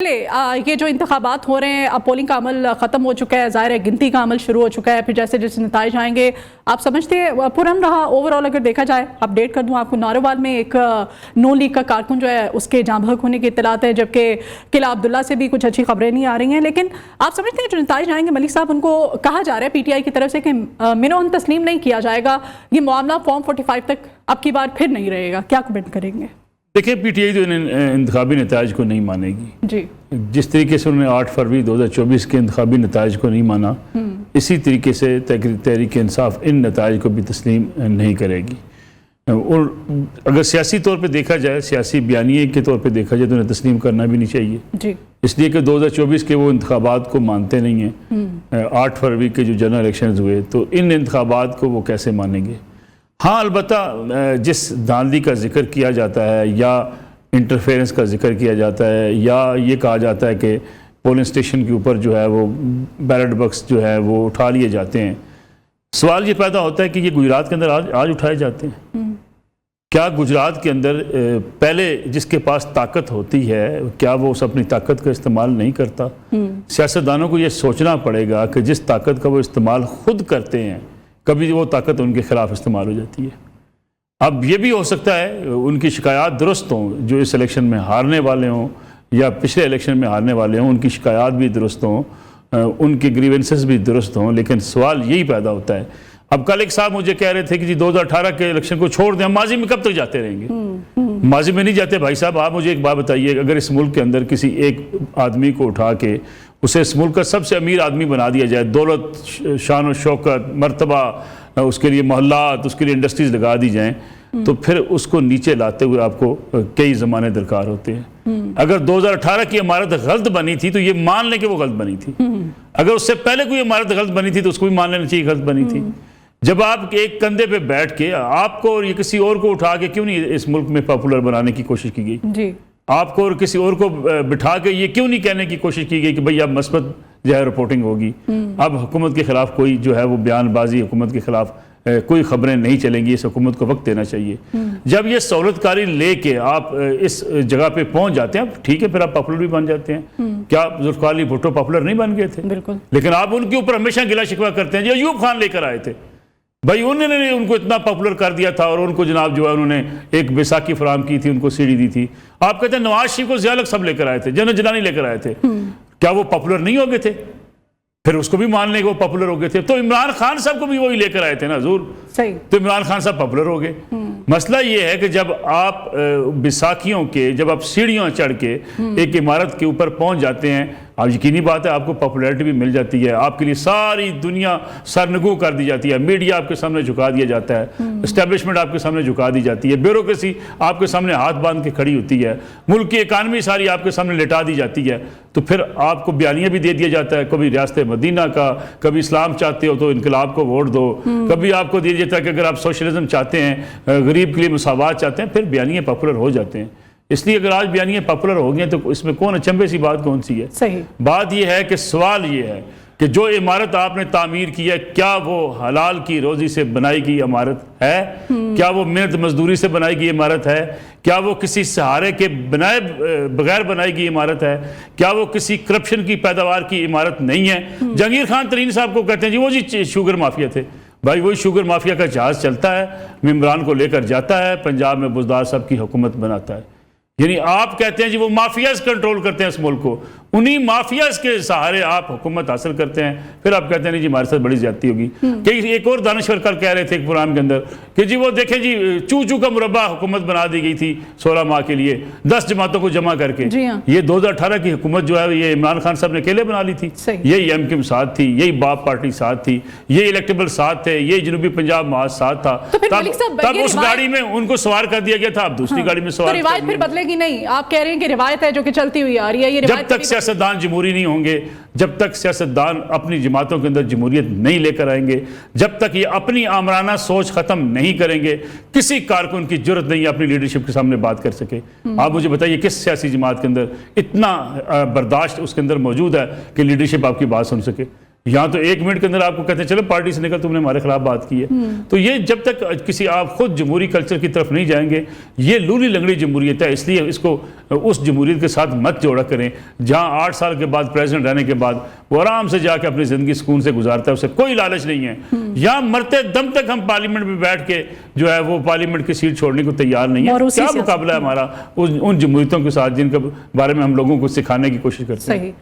ये जो इंतखाबात हो रहे हैं, अब पोलिंग का अमल ख़त्म हो चुका है, ज़ाहिर है गिनती का अमल शुरू हो चुका है। फिर जैसे जैसे नताइज आएंगे, आप समझते हैं पुरअमन रहा ओवरऑल? अगर देखा जाए, अपडेट कर दूं आपको, नारोवाल में एक नून लीग का कारकुन जो है उसके जाँ बहक होने की इत्तलात है, जबकि किला अब्दुल्ला से भी कुछ अच्छी खबरें नहीं आ रही हैं। लेकिन आप समझते हैं जो नताइज आएंगे मलिक साहब, उनको कहा जा रहा है PTI की तरफ से कि मिनोन तस्लीम नहीं किया जाएगा, ये मामला फॉर्म 45 तक अब की बार फिर नहीं रहेगा, क्या कमेंट करेंगे? देखिए, PTI तो इंतखाबी नताइज को नहीं मानेगी जी। जिस तरीके से उन्होंने 8 फरवरी 2024 के इंतखाबी नताइज को नहीं माना, इसी तरीके से तहरीक इंसाफ इन नताइज को भी तस्लीम नहीं करेगी। और अगर सियासी तौर पे देखा जाए, सियासी बयानिए के तौर पे देखा जाए, तो उन्हें तस्लीम करना भी नहीं चाहिए जी। इसलिए कि 2024 के वो इंतखाबात को मानते नहीं हैं। 8 फरवरी के जो जनरल इलेक्शन हुए, तो इन इंतखाबात को वो कैसे मानेंगे? हाँ, अलबत्ता जिस धांधली का जिक्र किया जाता है या इंटरफेरेंस का जिक्र किया जाता है या ये कहा जाता है कि पोलिंग स्टेशन के ऊपर जो है वो बैलेट बॉक्स जो है वो उठा लिए जाते हैं, सवाल ये पैदा होता है कि ये गुजरात के अंदर आज उठाए जाते हैं। क्या गुजरात के अंदर पहले जिसके पास ताकत होती है, क्या वो उस अपनी ताकत का इस्तेमाल नहीं करता? सियासतदानों को ये सोचना पड़ेगा कि जिस ताकत का वो इस्तेमाल खुद करते हैं, कभी वो ताकत उनके खिलाफ इस्तेमाल हो जाती है। अब ये भी हो सकता है उनकी शिकायत दुरुस्त हों, जो इस इलेक्शन में हारने वाले हों या पिछले इलेक्शन में हारने वाले हों, उनकी शिकायत भी दुरुस्त हों, उनके ग्रीवेंसेस भी दुरुस्त हों। लेकिन सवाल यही पैदा होता है, अब कल एक साहब मुझे कह रहे थे कि जी 2018 के इलेक्शन को छोड़ दें, हम माजी में कब तक जाते रहेंगे? माजी में नहीं जाते भाई साहब। आप मुझे एक बात बताइए, अगर इस मुल्क के अंदर किसी एक आदमी को उठा के उसे इस मुल्क का सबसे अमीर आदमी बना दिया जाए, दौलत, शान और शौकत, मर्तबा, उसके लिए मोहल्लात, उसके लिए इंडस्ट्रीज लगा दी जाएं, तो फिर उसको नीचे लाते हुए आपको कई ज़माने दरकार होते हैं। अगर 2018 की इमारत गलत बनी थी तो ये मान लें कि वो गलत बनी थी। अगर उससे पहले कोई इमारत गलत बनी थी तो उसको भी मान लेना चाहिए गलत बनी थी। जब आप एक कंधे पे बैठ के आपको और ये किसी और को उठा के क्यों नहीं इस मुल्क में पॉपुलर बनाने की कोशिश की गई जी? आपको और किसी और को बिठा के ये क्यों नहीं कहने की कोशिश की गई कि भाई अब मस्बत जो है रिपोर्टिंग होगी, अब हुकूमत के खिलाफ कोई जो है वो बयानबाजी, हुकूमत के खिलाफ कोई खबरें नहीं चलेंगी, इस हुकूमत को वक्त देना चाहिए। जब ये सहूलतकारी लेके आप इस जगह पे पहुंच जाते हैं, ठीक है, फिर आप पॉपुलर भी बन जाते हैं। क्या जुल्फ़िकार अली भुट्टो पॉपुलर नहीं बन गए थे? बिल्कुल। लेकिन आप उनके ऊपर हमेशा गिला शिकवा करते हैं। जो अयूब खान लेकर आए थे भाई, उन्होंने उनको इतना पॉपुलर कर दिया था और उनको जनाब जो है उन्होंने एक बैसाखी फराम की थी, उनको सीढ़ी दी थी। आप कहते हैं नवाज शरीफ को ज़िया सब लेकर आए थे, जनरल जिलानी लेकर आए थे, क्या वो पॉपुलर नहीं हो गए थे? फिर उसको भी मान लें कि वो पॉपुलर हो गए थे। तो इमरान खान साहब को भी वही लेकर आए थे ना जरूर, सही। तो इमरान खान साहब पॉपुलर हो गए। मसला ये है कि जब आप बैसाखियों के, जब आप सीढ़ियों चढ़ के एक इमारत के ऊपर पहुंच जाते हैं, अब यकीनी बात है आपको पॉपुलैरिटी भी मिल जाती है, आपके लिए सारी दुनिया सरनगू कर दी जाती है, मीडिया आपके सामने झुका दिया जाता है, एस्टेब्लिशमेंट आपके सामने झुका दी जाती है, ब्यूरोक्रेसी आपके सामने हाथ बांध के खड़ी होती है, मुल्क की इकानमी सारी आपके सामने लिटा दी जाती है। तो फिर आपको बयानिया भी दे दिया जाता है, कभी रियासत मदीना का, कभी इस्लाम चाहते हो तो इनकलाब को वोट दो, कभी आपको दिया जाता है कि अगर आप सोशलिज्म चाहते हैं, गरीब के लिए मुसावात चाहते हैं, फिर बयानिया पॉपुलर हो जाते हैं। इसलिए अगर आज बयानियाँ पॉपुलर हो गई तो इसमें कौन अचंभे सी बात कौन सी है? सही बात यह है कि सवाल ये है कि जो इमारत आपने तामीर की है, क्या वो हलाल की रोजी से बनाई गई इमारत है? क्या वो मेहनत मजदूरी से बनाई गई इमारत है? क्या वो किसी सहारे के बनाए बगैर बनाई गई इमारत है? क्या वो किसी करप्शन की पैदावार की इमारत नहीं है? जहांगीर खान तरीन साहब को कहते हैं जी वो जी शुगर माफिया थे। भाई वही शुगर माफिया का जहाज चलता है, इमरान को लेकर जाता है, पंजाब में बुजदार साहब की हुकूमत बनाता है। यानी आप कहते हैं जी वो माफियाज कंट्रोल करते हैं इस मुल्क को, उन्हीं माफियाज के सहारे आप हुकूमत हासिल करते हैं, फिर आप कहते हैं नहीं जी हमारे साथ बड़ी ज्यादती होगी। कई एक और दानश्वर कल कह रहे थे एक प्रोग्राम के अंदर कि जी वो देखें जी चू चू का मुरब्बा हुकूमत बना दी गई थी 16 माह के लिए 10 जमातों को जमा करके। ये 2018 की हुकूमत जो है ये इमरान खान साहब ने अकेले बना ली थी। यही एमकिम साथ थी, यही बाप पार्टी साथ थी, ये इलेक्टेबल साथ थे, ये जनूबी पंजाब महाज साथ था। तब उस गाड़ी में उनको सवार कर दिया गया था, अब दूसरी गाड़ी में सवार फिर बदलेगी नहीं। आप कह रहे हैं कि रिवायत है जो कि चलती हुई आ रही है, ये जब तक सियासतदान जमहूरी नहीं होंगे, जब तक सियासतदान अपनी जमातों के अंदर जमहूरियत नहीं लेकर आएंगे, जब तक ये अपनी आमराना सोच खत्म नहीं करेंगे, किसी कारकुन की जरूरत नहीं है अपनी लीडरशिप के सामने बात कर सके। आप मुझे बताइए किस सियासी जमात के अंदर इतना बर्दाश्त उसके अंदर मौजूद है कि लीडरशिप आपकी बात सुन सके? यहाँ तो 1 मिनट के अंदर आपको कहते हैं चलो पार्टी से निकल, तुमने हमारे खिलाफ बात की है। तो ये जब तक किसी आप खुद जमहूरी कल्चर की तरफ नहीं जाएंगे, ये लूली लंगड़ी जमहूरियत है। इसलिए इसको उस जमहूरियत के साथ मत जोड़ा करें जहाँ 8 साल के बाद प्रेसिडेंट रहने के बाद वो आराम से जाके अपनी ज़िंदगी सुकून से गुजारता है, उसे कोई लालच नहीं है। यहाँ मरते दम तक हम पार्लियामेंट में बैठ के जो है वो पार्लियामेंट की सीट छोड़ने को तैयार नहीं है। क्या मुकाबला है हमारा उन जमहूरियतों के साथ जिनके बारे में हम लोगों को सिखाने की कोशिश करते हैं।